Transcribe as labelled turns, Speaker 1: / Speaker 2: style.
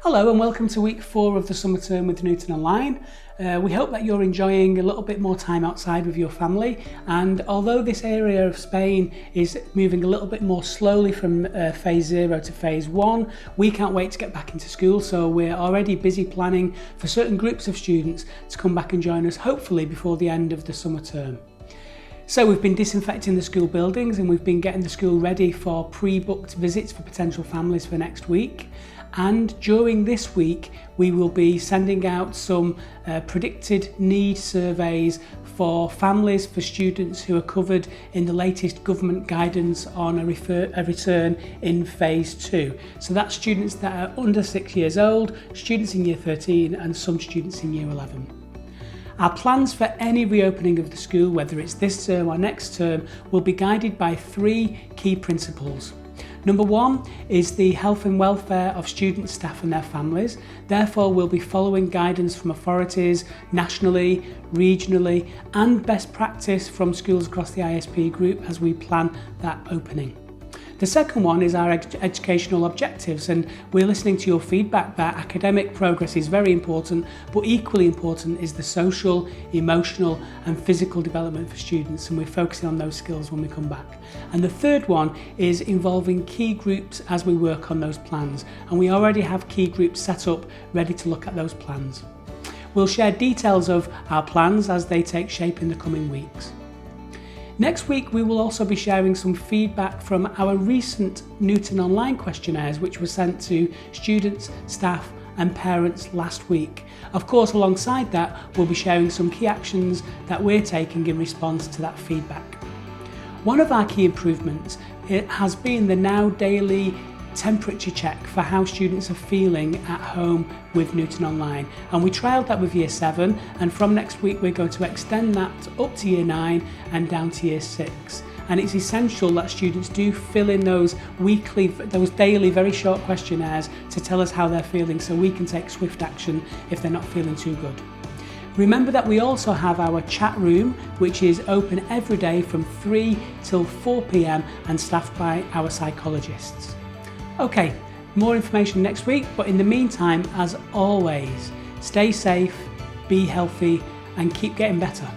Speaker 1: Hello and welcome to week 4 of the summer term with Newton Online. We hope that you're enjoying a little bit more time outside with your family, and although this area of Spain is moving a little bit more slowly from phase 0 to phase 1, we can't wait to get back into school, so we're already busy planning for certain groups of students to come back and join us, hopefully before the end of the summer term. So we've been disinfecting the school buildings and we've been getting the school ready for pre-booked visits for potential families for next week. And during this week, we will be sending out some predicted need surveys for families, for students who are covered in the latest government guidance on a return in phase 2. So that's students that are under 6 years old, students in year 13 and some students in year 11. Our plans for any reopening of the school, whether it's this term or next term, will be guided by 3 key principles. Number 1 is the health and welfare of students, staff and their families. Therefore, we'll be following guidance from authorities nationally, regionally and best practice from schools across the ISP group as we plan that opening. The second one is our educational objectives, and we're listening to your feedback that academic progress is very important, but equally important is the social, emotional and physical development for students, and we're focusing on those skills when we come back. And the third one is involving key groups as we work on those plans, and we already have key groups set up ready to look at those plans. We'll share details of our plans as they take shape in the coming weeks. Next week, we will also be sharing some feedback from our recent Newton Online questionnaires, which were sent to students, staff and parents last week. Of course, alongside that, we'll be sharing some key actions that we're taking in response to that feedback. One of our key improvements has been the now daily temperature check for how students are feeling at home with Newton Online, and we trialled that with year 7, and from next week we're going to extend that up to year 9 and down to year 6. And it's essential that students do fill in those daily very short questionnaires to tell us how they're feeling, so we can take swift action if they're not feeling too good. Remember that we also have our chat room, which is open every day from 3 till 4 p.m. and staffed by our psychologists. Okay, more information next week, but in the meantime, as always, stay safe, be healthy and keep getting better.